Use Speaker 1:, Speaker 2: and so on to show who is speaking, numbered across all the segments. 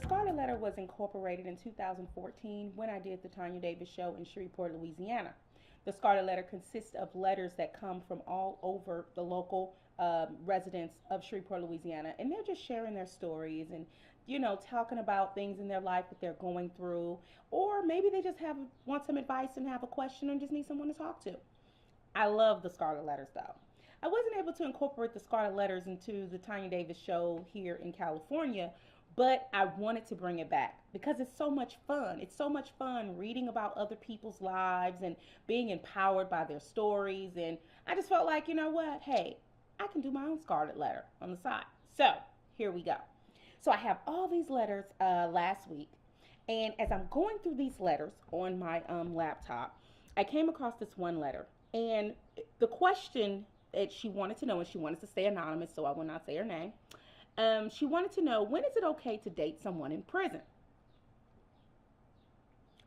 Speaker 1: Scarlet Letter was incorporated in 2014 when I did the Tanya Davis show in Shreveport, Louisiana. The Scarlet Letter consists of letters that come from all over the local residents of Shreveport, Louisiana, and they're just sharing their stories and talking about things in their life that they're going through, or maybe they just have want some advice and have a question and just need someone to talk to. I love the Scarlet Letters though. I wasn't able to incorporate the Scarlet Letters into the Tanya Davis show here in California, but I wanted to bring it back because it's so much fun. It's so much fun reading about other people's lives and being empowered by their stories. And I just felt like, you know what? Hey, I can do my own Scarlet Letter on the side. So here we go. So I have all these letters last week. And as I'm going through these letters on my laptop, I came across this one letter. And the question that she wanted to know, and she wanted to stay anonymous, so I will not say her name. She wanted to know, when is it okay to date someone in prison?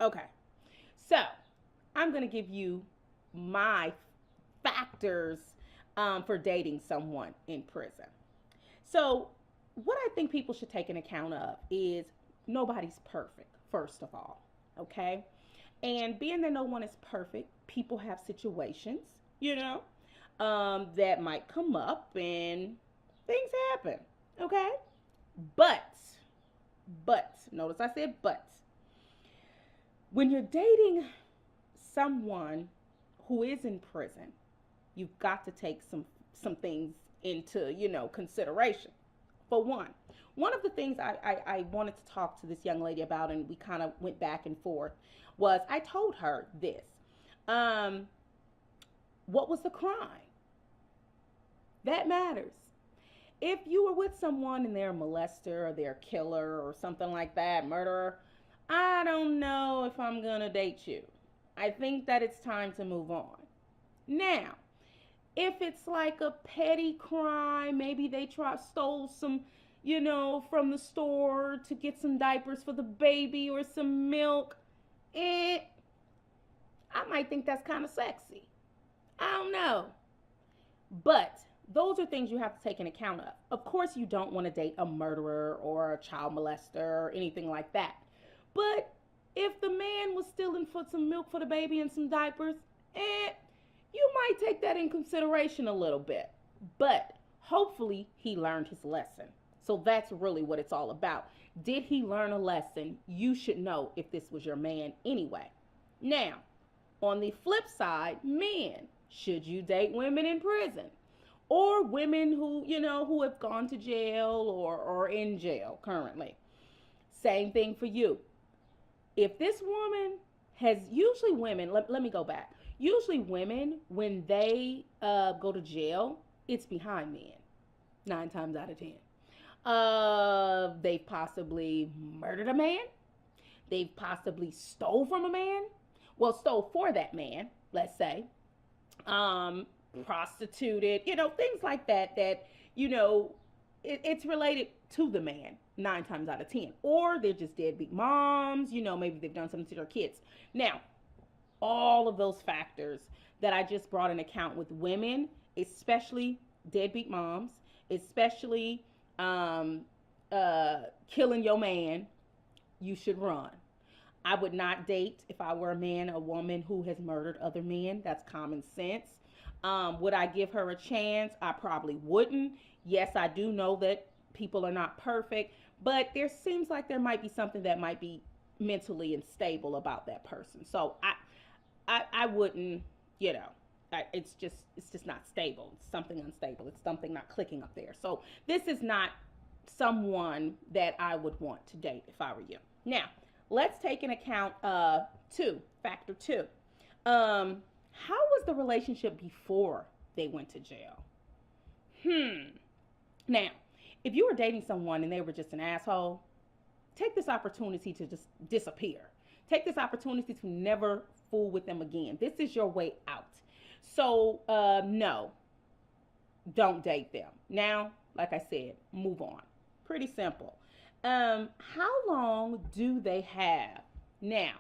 Speaker 1: Okay, so I'm going to give you my factors for dating someone in prison. So, what I think people should take an account of is nobody's perfect, first of all, okay? And being that no one is perfect, people have situations, that might come up and things happen, okay? But, notice I said but. When you're dating someone who is in prison, you've got to take some things into, consideration. For one of the things I wanted to talk to this young lady about, and we kind of went back and forth, was I told her this. What was the crime? That matters. If you were with someone and they're a molester or they're a killer or something like that, murderer, I don't know if I'm going to date you. I think that it's time to move on. Now, if it's like a petty crime, maybe they stole some, from the store to get some diapers for the baby or some milk, I might think that's kind of sexy. I don't know. But those are things you have to take into account of. Of course, you don't want to date a murderer or a child molester or anything like that. But if the man was stealing for some milk for the baby and some diapers, you might take that in consideration a little bit. But hopefully he learned his lesson. So that's really what it's all about. Did he learn a lesson? You should know if this was your man anyway. Now, on the flip side, men, should you date women in prison? Or women who have gone to jail or in jail currently? Same thing for you. If this woman usually women, let me go back. Usually women, when they go to jail, it's behind men, 9 times out of 10. They've possibly murdered a man. They've possibly stole from a man. Well, stole for that man, let's say. Prostituted, things like that, it's related to the man 9 times out of 10. Or they're just deadbeat moms, maybe they've done something to their kids. Now, all of those factors that I just brought in account with women, especially deadbeat moms, especially killing your man, you should run. I would not date, if I were a man, a woman who has murdered other men. That's common sense. Would I give her a chance? I probably wouldn't. Yes, I do know that people are not perfect, but there seems like there might be something that might be mentally unstable about that person. So I wouldn't, it's just not stable. It's something unstable. It's something not clicking up there. So this is not someone that I would want to date if I were you. Now, let's take into account factor two. How was the relationship before they went to jail? Now, if you were dating someone and they were just an asshole, take this opportunity to just disappear. Take this opportunity to never fool with them again. This is your way out. So, no, don't date them. Now, like I said, move on. Pretty simple. How long do they have? Now,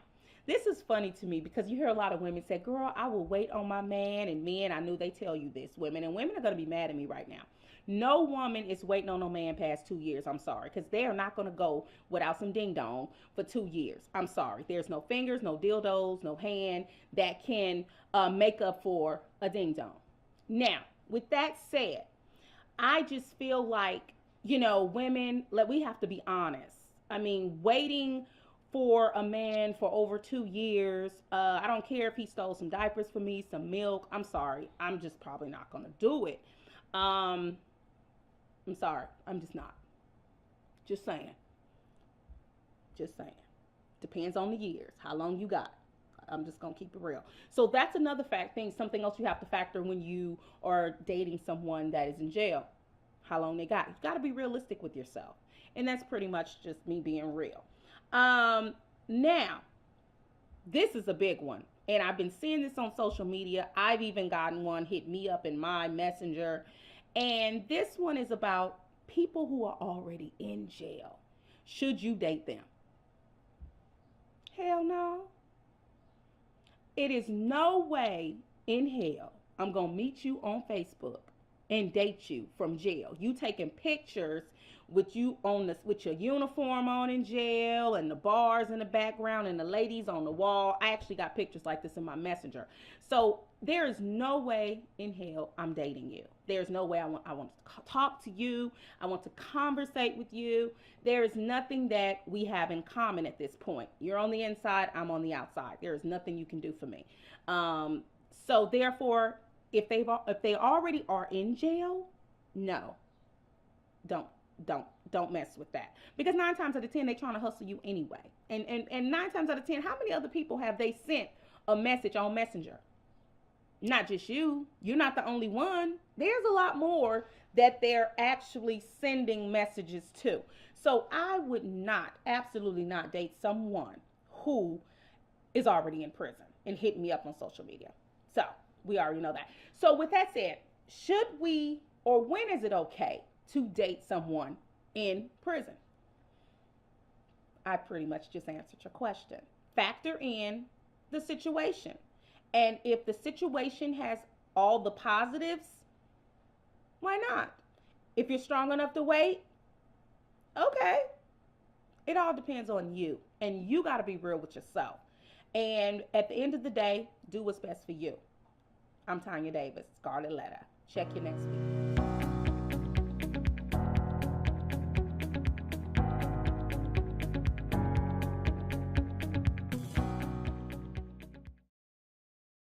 Speaker 1: this is funny to me because you hear a lot of women say, girl, I will wait on my man. And men, I knew they tell you this, women. And women are going to be mad at me right now. No woman is waiting on no man past 2 years. I'm sorry, because they are not going to go without some ding dong for 2 years. I'm sorry. There's no fingers, no dildos, no hand that can make up for a ding dong. Now, with that said, I just feel like, women, like, we have to be honest. I mean, waiting for a man for over 2 years, I don't care if he stole some diapers for me, some milk. I'm sorry. I'm just probably not going to do it. Um, I'm sorry. I'm just not. Just saying. Just saying. Depends on the years, how long you got. I'm just gonna keep it real. So that's another something else you have to factor when you are dating someone that is in jail. How long they got. You got to be realistic with yourself, and that's pretty much just me being real. Now, this is a big one, and I've been seeing this on social media. I've even gotten one hit me up in my messenger, and this one is about people who are already in jail. Should you date them? Hell no. It is no way in hell I'm going to meet you on Facebook and date you from jail. You taking pictures with you on this, with your uniform on in jail, and the bars in the background and the ladies on the wall. I actually got pictures like this in my messenger. So there is no way in hell I'm dating you. There's no way I want to talk to you. I want to conversate with you. There is nothing that we have in common at this point. You're on the inside, I'm on the outside. There is nothing you can do for me. So therefore, if they already are in jail, no, don't mess with that, because 9 times out of 10 they trying to hustle you anyway, and 9 times out of 10, how many other people have they sent a message on Messenger? Not just you. You're not the only one. There's a lot more that they're actually sending messages to. So I would not, absolutely not, date someone who is already in prison and hit me up on social media. So we already know that. So with that said, should we, or when is it okay to date someone in prison? I pretty much just answered your question. Factor in the situation. And if the situation has all the positives, why not? If you're strong enough to wait, okay. It all depends on you. And you got to be real with yourself. And at the end of the day, do what's best for you. I'm Tanya Davis, Scarlet Letter. Check you next week.